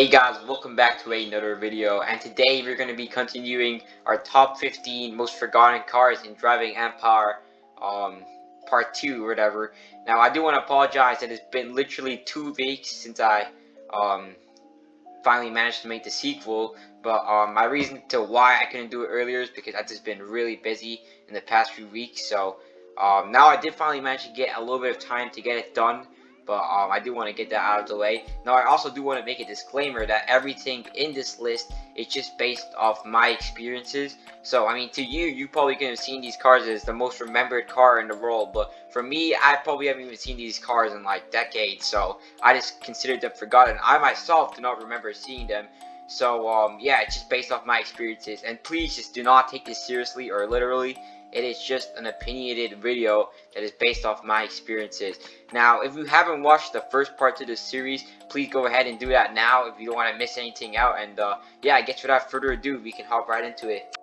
Hey guys, welcome back to another video, and today we're going to be continuing our top 15 most forgotten cars in driving empire part 2 or whatever. Now I do want to apologize that it's been literally 2 weeks since I finally managed to make the sequel, but my reason to why I couldn't do it earlier is because I've just been really busy in the past few weeks. So now I did finally manage to get a little bit of time to get it done, but I do want to get that out of the way. Now I also do want to make a disclaimer that everything in this list is just based off my experiences. So I mean, to you probably could have seen these cars as the most remembered car in the world, but for me, I probably haven't even seen these cars in like decades, so I just considered them forgotten. I myself do not remember seeing them. So yeah, it's just based off my experiences, and please just do not take this seriously or literally. It is just an opinionated video that is based off my experiences. Now, if you haven't watched the first part to this series, please go ahead and do that now if you don't want to miss anything out. And yeah, I guess without further ado, we can hop right into it.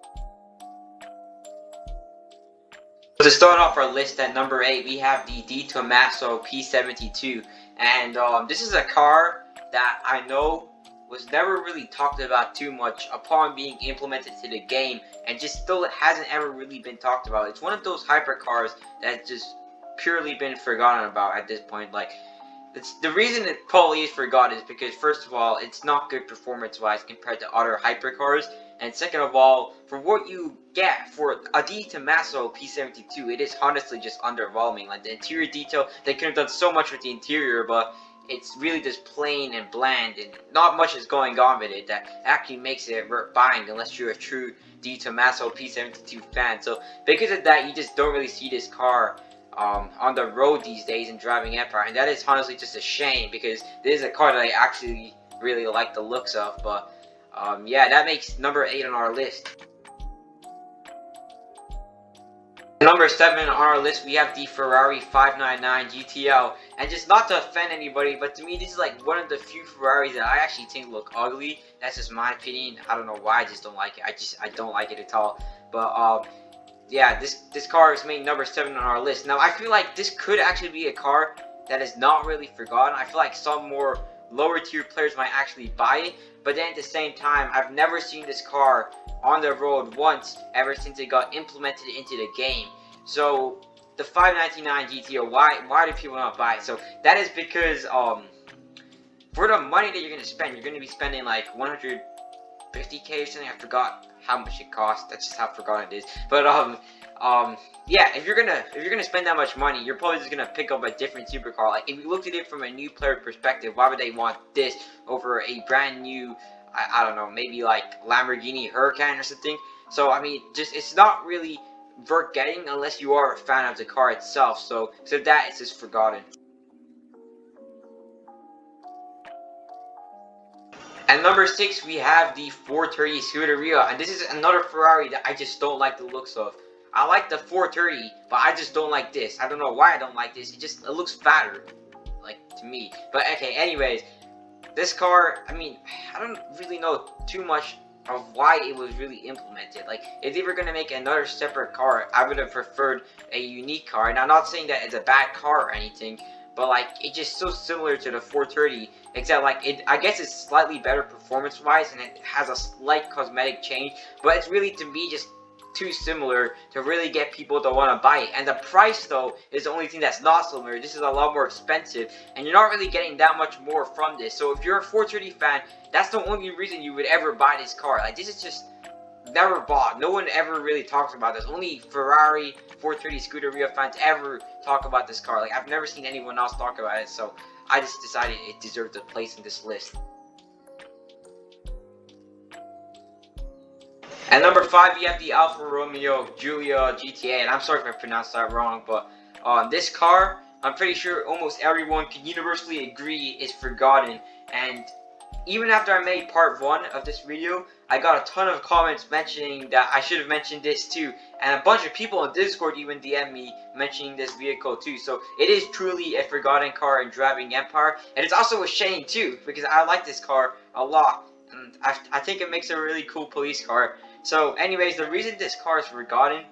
To start off our list at number 8, we have the detour P72, and this is a car that I know was never really talked about too much upon being implemented to the game, and just still hasn't ever really been talked about. It's one of those hypercars that's just purely been forgotten about at this point. Like, the reason it probably is forgotten is because, first of all, it's not good performance-wise compared to other hypercars, and second of all, for what you get for a Tommaso P72, it is honestly just underwhelming. Like, the interior detail, they could have done so much with the interior, but it's really just plain and bland, and not much is going on with it that actually makes it worth buying unless you're a true Tommaso P72 fan. So because of that, you just don't really see this car on the road these days in driving empire, and that is honestly just a shame because this is a car that I actually really like the looks of. But yeah, that makes number 8 on our list. Number 7 on our list, we have the Ferrari 599 GTL, and just not to offend anybody, but to me this is like one of the few Ferraris that I actually think look ugly. That's just my opinion. I don't know why, I just don't like it. I don't like it at all. But yeah, this car is made number 7 on our list. Now I feel like this could actually be a car that is not really forgotten. I feel like some more lower tier players might actually buy it, but then at the same time, I've never seen this car on the road once ever since it got implemented into the game. So the 599 GTO, why do people not buy it? So that is because for the money that you're gonna spend, you're gonna be spending like 150k or something. I forgot how much it costs. That's just how forgotten it is. But yeah, if you're gonna spend that much money, you're probably just gonna pick up a different supercar. Like, if you looked at it from a new player perspective, why would they want this over a brand new, I don't know, maybe like Lamborghini Huracan or something? So I mean, just it's not really worth getting unless you are a fan of the car itself. So that is just forgotten. At number 6, we have the 430 Scooterrio, and this is another Ferrari that I just don't like the looks of. I like the 430, but I just don't like this. I don't know why I don't like this. It looks fatter, like, to me. But okay, anyways, this car, I mean, I don't really know too much of why it was really implemented. Like, if they were gonna make another separate car, I would have preferred a unique car. And I'm not saying that it's a bad car or anything, but like, it's just so similar to the 430, except like I guess it's slightly better performance wise, and it has a slight cosmetic change, but it's really, to me, just too similar to really get people to want to buy it. And the price, though, is the only thing that's not similar. This is a lot more expensive, and you're not really getting that much more from this. So if you're a 430 fan, that's the only reason you would ever buy this car. Like, this is just never bought. No one ever really talks about this. Only Ferrari 430 Scooterrio fans ever talk about this car. Like, I've never seen anyone else talk about it, so I just decided it deserved a place in this list. At number 5, we have the Alfa Romeo Giulia GTA, and I'm sorry if I pronounced that wrong, but this car, I'm pretty sure almost everyone can universally agree is forgotten. And even after I made part 1 of this video, I got a ton of comments mentioning that I should have mentioned this too, and a bunch of people on Discord even DM me mentioning this vehicle too. So it is truly a forgotten car in driving empire, and it's also a shame too, because I like this car a lot, and I think it makes a really cool police car. So anyways, the reason this car is forgotten,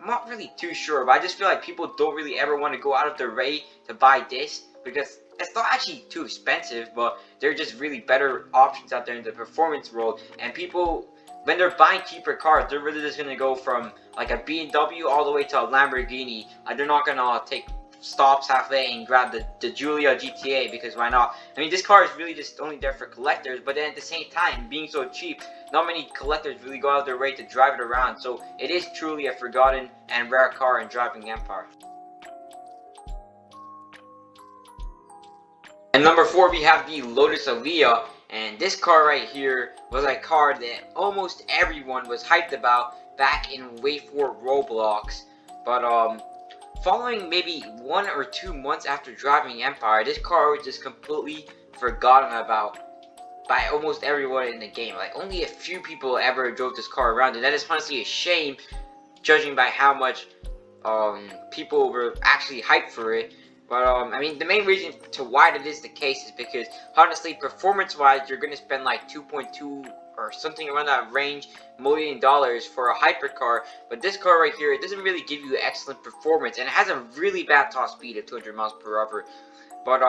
I'm not really too sure, but I just feel like people don't really ever want to go out of their way to buy this, because It's not actually too expensive, but they're just really better options out there in the performance world. And people, when they're buying cheaper cars, they're really just gonna go from like a BMW all the way to a Lamborghini. They're not gonna take stops halfway and grab the Giulia GTA, because why not? I mean, this car is really just only there for collectors, but then at the same time, being so cheap, not many collectors really go out their way to drive it around. So it is truly a forgotten and rare car in driving empire. And number 4, we have the Lotus Aliyah, and this car right here was a car that almost everyone was hyped about back in Wave 4 Roblox. But following maybe 1 or 2 months after driving Empire, this car was just completely forgotten about by almost everyone in the game. Like, only a few people ever drove this car around, and that is honestly a shame, judging by how much people were actually hyped for it. But I mean, the main reason to why that is the case is because, honestly, performance-wise, you're gonna spend like 2.2 or something around that range $1 million for a hypercar. But this car right here, it doesn't really give you excellent performance, and it has a really bad top speed of 200 miles per hour. But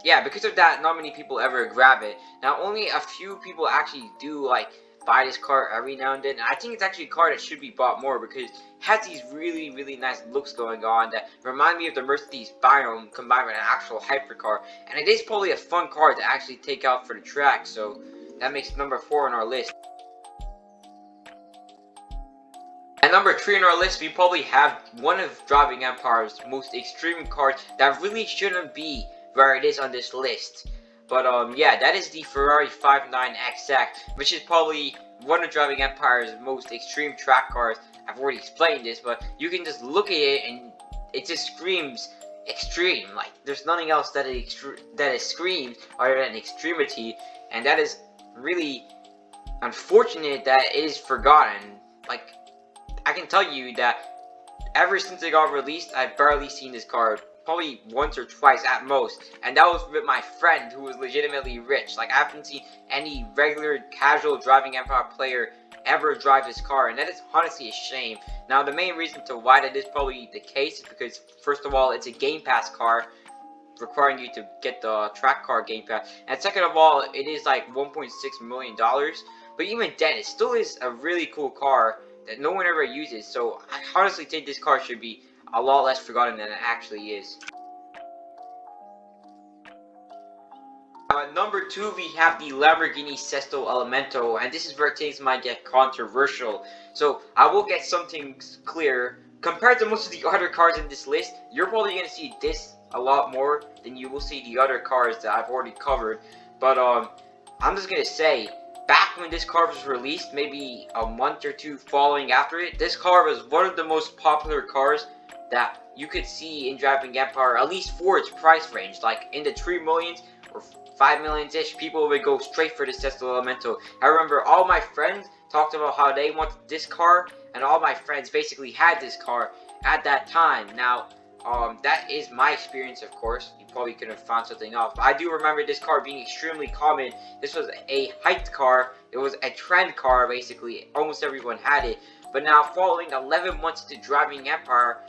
yeah, because of that, not many people ever grab it. Now, only a few people actually do like buy this car every now and then. And I think it's actually a car that should be bought more, because it has these really nice looks going on that remind me of the Mercedes Biome combined with an actual hypercar. And it is probably a fun car to actually take out for the track, so that makes number 4 on our list. And number 3 on our list, we probably have one of Driving Empire's most extreme cars that really shouldn't be where it is on this list. But yeah, that is the Ferrari 59XX, which is probably one of Driving Empire's most extreme track cars. I've already explained this, but you can just look at it and it just screams extreme. Like, there's nothing else that it screams other than extremity, and that is really unfortunate that it is forgotten. Like, I can tell you that ever since it got released, I've barely seen this car. Probably once or twice at most, and that was with my friend who was legitimately rich. Like, I haven't seen any regular casual Driving Empire player ever drive this car, and that is honestly a shame. Now, the main reason to why that is probably the case is because, first of all, it's a Game Pass car, requiring you to get the track car Game Pass, and second of all, it is like $1.6 million. But even then, it still is a really cool car that no one ever uses. So I honestly think this car should be a lot less forgotten than it actually is. At number 2, we have the Lamborghini Sesto Elemento, and this is where things might get controversial. So I will get something clear. Compared to most of the other cars in this list, you're probably going to see this a lot more than you will see the other cars that I've already covered. But I'm just going to say, back when this car was released, maybe a month or 2 following after it, this car was one of the most popular cars that you could see in Driving Empire, at least for its price range. Like, in the 3 millions or 5 millions-ish, people would go straight for the Sesto Elemento. I remember all my friends talked about how they wanted this car, and all my friends basically had this car at that time. Now, that is my experience, of course. You probably could have found something else, but I do remember this car being extremely common. This was a hyped car. It was a trend car, basically. Almost everyone had it. But now, following 11 months into Driving Empire,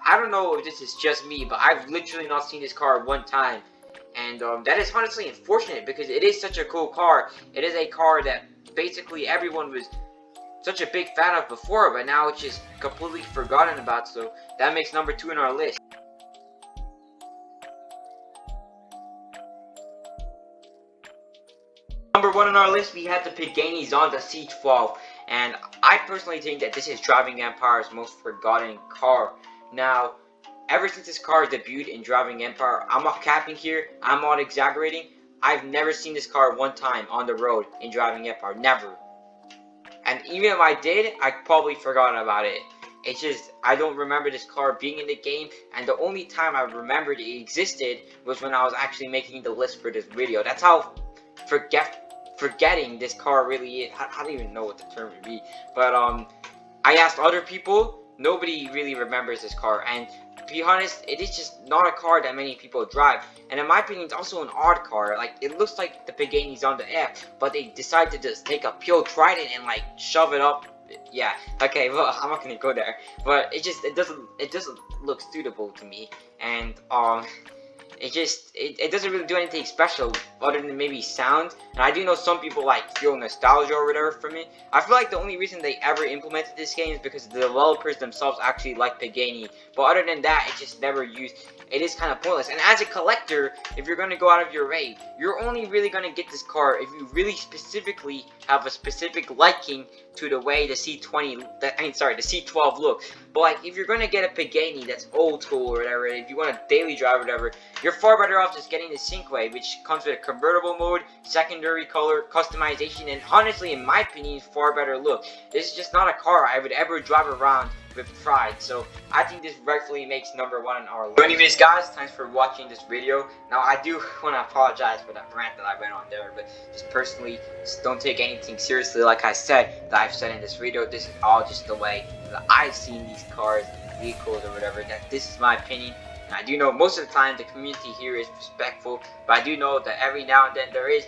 I don't know if this is just me, but I've literally not seen this car one time. And that is honestly unfortunate, because it is such a cool car. It is a car that basically everyone was such a big fan of before, but now it's just completely forgotten about. So that makes number 2 in our list. Number 1 on our list, we had the Genies on the C12, and I personally think that this is Driving Empire's most forgotten car. Now, ever since this car debuted in Driving Empire, I'm not capping here, I'm not exaggerating, I've never seen this car one time on the road in Driving Empire, never. And even if I did, I probably forgot about it. It's just, I don't remember this car being in the game, and the only time I remembered it existed was when I was actually making the list for this video. That's how forgetting this car really is. I don't even know what the term would be. But I asked other people, nobody really remembers this car, and to be honest, it is just not a car that many people drive. And in my opinion, it's also an odd car. Like, it looks like the Pagani's on the F, but they decided to just take a pure Trident and like shove it up. Yeah, okay, well, I'm not gonna go there, but it doesn't look suitable to me. And it doesn't really do anything special other than maybe sound. And I do know some people like feel nostalgia or whatever from it. I feel like the only reason they ever implemented this game is because the developers themselves actually like Pagani. But other than that, it's just never used. It is kind of pointless. And as a collector, if you're going to go out of your way, you're only really going to get this car if you really specifically have a specific liking to the way the C12 look. But like, if you're going to get a Pagani that's old school or whatever, if you want a daily drive or whatever, you're far better off just getting the Cinque, which comes with a convertible mode, secondary color customization, and honestly, in my opinion, far better look. This is just not a car I would ever drive around with pride, so I think this rightfully makes number 1 on our list. So anyways guys, thanks for watching this video. Now I do want to apologize for that rant that I went on there, but just personally, just don't take anything seriously like I said, that I've said in this video. This is all just the way that I've seen these cars and vehicles or whatever, that this is my opinion. And I do know most of the time the community here is respectful, but I do know that every now and then there is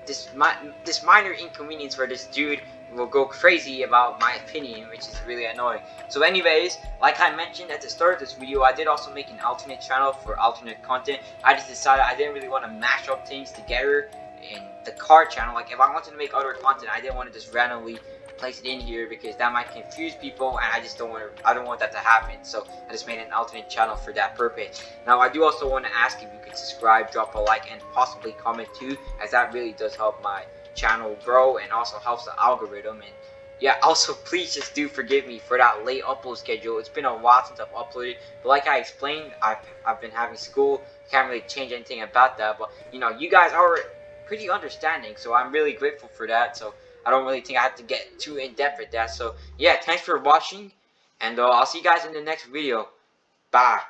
this minor inconvenience where this dude will go crazy about my opinion, which is really annoying. So anyways, like I mentioned at the start of this video, I did also make an alternate channel for alternate content. I just decided I didn't really want to mash up things together in the car channel. Like if I wanted to make other content, I didn't want to just randomly place it in here because that might confuse people, and I just don't want that to happen. So I just made an alternate channel for that purpose. Now I do also want to ask if you could subscribe, drop a like, and possibly comment too, as that really does help my channel grow and also helps the algorithm. And yeah, also please just do forgive me for that late upload schedule. It's been a while since I've uploaded, but like I explained, I've been having school. Can't really change anything about that, but you know, you guys are pretty understanding, so I'm really grateful for that. So I don't really think I have to get too in depth with that. So yeah, thanks for watching, and I'll see you guys in the next video. Bye.